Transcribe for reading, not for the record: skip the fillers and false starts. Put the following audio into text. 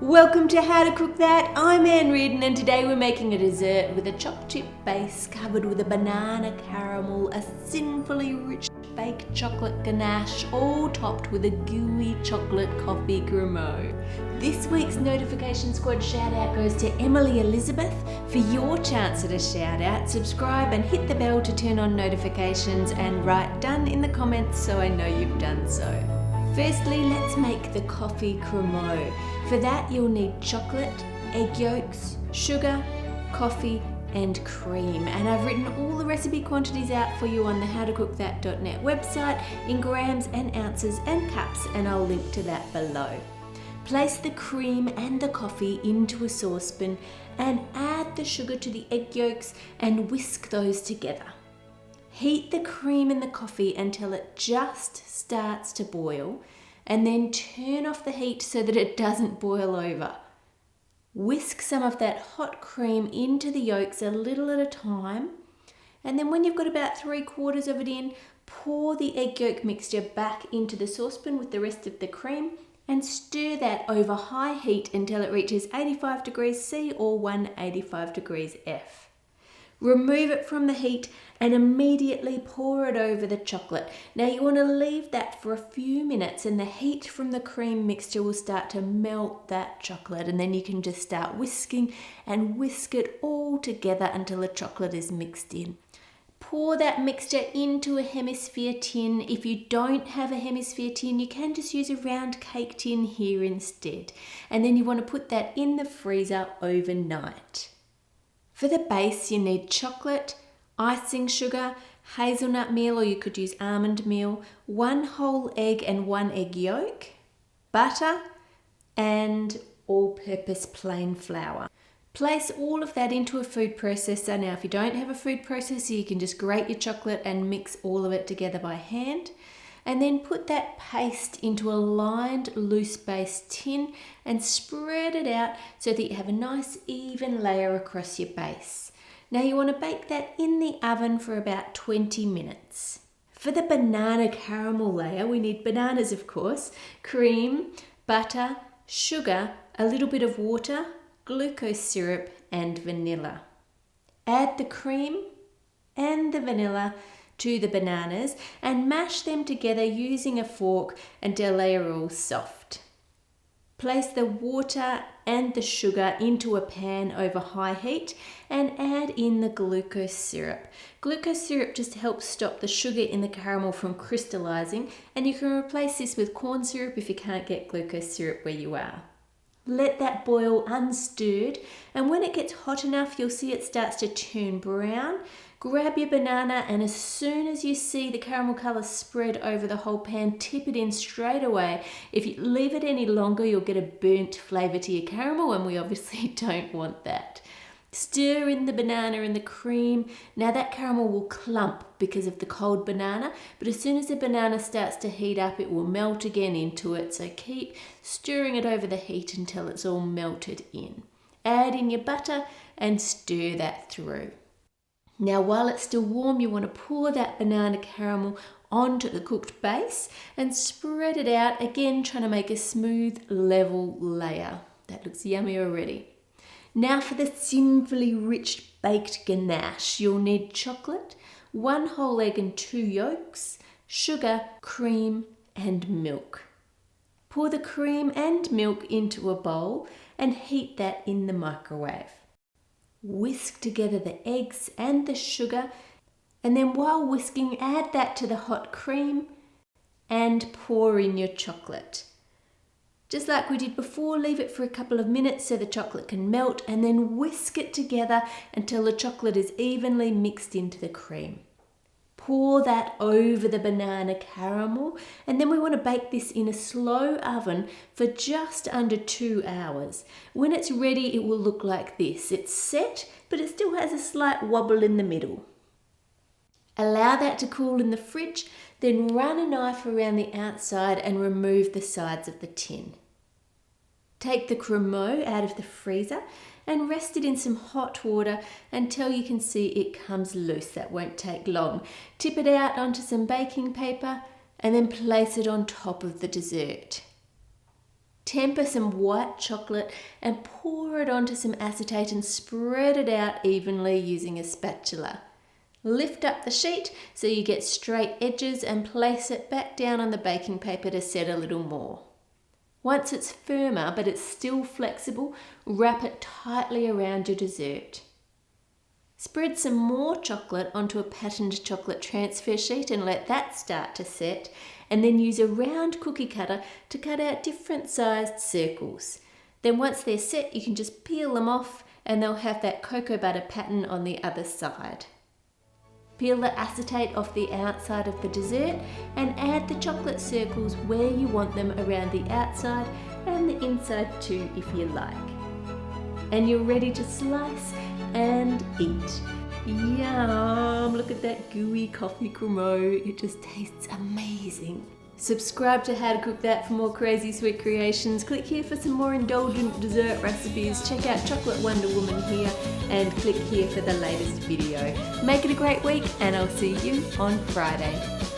Welcome to How to Cook That. I'm Ann Reardon and today we're making a dessert with a choc chip base covered with a banana caramel, a sinfully rich baked chocolate ganache, all topped with a gooey chocolate coffee cremeux. This week's Notification Squad shout out goes to Emily Elizabeth. For your chance at a shout out, subscribe and hit the bell to turn on notifications and write done in the comments so I know you've done so. Firstly, let's make the coffee cremeux. For that, you'll need chocolate, egg yolks, sugar, coffee, and cream. And I've written all the recipe quantities out for you on the howtocookthat.net website in grams and ounces and cups, and I'll link to that below. Place the cream and the coffee into a saucepan and add the sugar to the egg yolks and whisk those together. Heat the cream and the coffee until it just starts to boil, and then turn off the heat so that it doesn't boil over. Whisk some of that hot cream into the yolks a little at a time, and then when you've got about 3/4 of it in, pour the egg yolk mixture back into the saucepan with the rest of the cream and stir that over high heat until it reaches 85 degrees C or 185 degrees F. Remove it from the heat and immediately pour it over the chocolate. Now you want to leave that for a few minutes and the heat from the cream mixture will start to melt that chocolate, and then you can just start whisking and whisk it all together until the chocolate is mixed in. Pour that mixture into a hemisphere tin. If you don't have a hemisphere tin, you can just use a round cake tin here instead. And then you want to put that in the freezer overnight. For the base, you need chocolate, icing sugar, hazelnut meal, or you could use almond meal, 1 whole egg and 1 egg yolk, butter, and all-purpose plain flour. Place all of that into a food processor. Now, if you don't have a food processor, you can just grate your chocolate and mix all of it together by hand. And then put that paste into a lined loose base tin and spread it out so that you have a nice even layer across your base. Now you want to bake that in the oven for about 20 minutes. For the banana caramel layer, we need bananas, of course, cream, butter, sugar, a little bit of water, glucose syrup, and vanilla. Add the cream and the vanilla to the bananas and mash them together using a fork until they are all soft. Place the water and the sugar into a pan over high heat and add in the glucose syrup. Glucose syrup just helps stop the sugar in the caramel from crystallizing, and you can replace this with corn syrup if you can't get glucose syrup where you are. Let that boil unstirred, and when it gets hot enough, you'll see it starts to turn brown. Grab your banana, and as soon as you see the caramel colour spread over the whole pan, tip it in straight away. If you leave it any longer, you'll get a burnt flavour to your caramel, and we obviously don't want that. Stir in the banana and the cream. Now that caramel will clump because of the cold banana, but as soon as the banana starts to heat up, it will melt again into it. So keep stirring it over the heat until it's all melted in. Add in your butter and stir that through. Now while it's still warm, you want to pour that banana caramel onto the cooked base and spread it out, again trying to make a smooth, level layer. That looks yummy already. Now for the sinfully rich baked ganache, you'll need chocolate, 1 whole egg and 2 yolks, sugar, cream, and milk. Pour the cream and milk into a bowl and heat that in the microwave. Whisk together the eggs and the sugar, and then while whisking, add that to the hot cream and pour in your chocolate. Just like we did before, leave it for a couple of minutes so the chocolate can melt, and then whisk it together until the chocolate is evenly mixed into the cream. Pour that over the banana caramel, and then we want to bake this in a slow oven for just under 2 hours. When it's ready, it will look like this. It's set, but it still has a slight wobble in the middle. Allow that to cool in the fridge, then run a knife around the outside and remove the sides of the tin. Take the cremeux out of the freezer and rest it in some hot water until you can see it comes loose. That won't take long. Tip it out onto some baking paper and then place it on top of the dessert. Temper some white chocolate and pour it onto some acetate and spread it out evenly using a spatula. Lift up the sheet so you get straight edges and place it back down on the baking paper to set a little more. Once it's firmer but it's still flexible, wrap it tightly around your dessert. Spread some more chocolate onto a patterned chocolate transfer sheet and let that start to set, and then use a round cookie cutter to cut out different sized circles. Then once they're set, you can just peel them off and they'll have that cocoa butter pattern on the other side. Peel the acetate off the outside of the dessert and add the chocolate circles where you want them around the outside and the inside too if you like. And you're ready to slice and eat. Yum! Look at that gooey coffee cremeux. It just tastes amazing. Subscribe to How to Cook That for more crazy sweet creations. Click here for some more indulgent dessert recipes. Check out Chocolate Wonder Woman here and click here for the latest video. Make it a great week and I'll see you on Friday.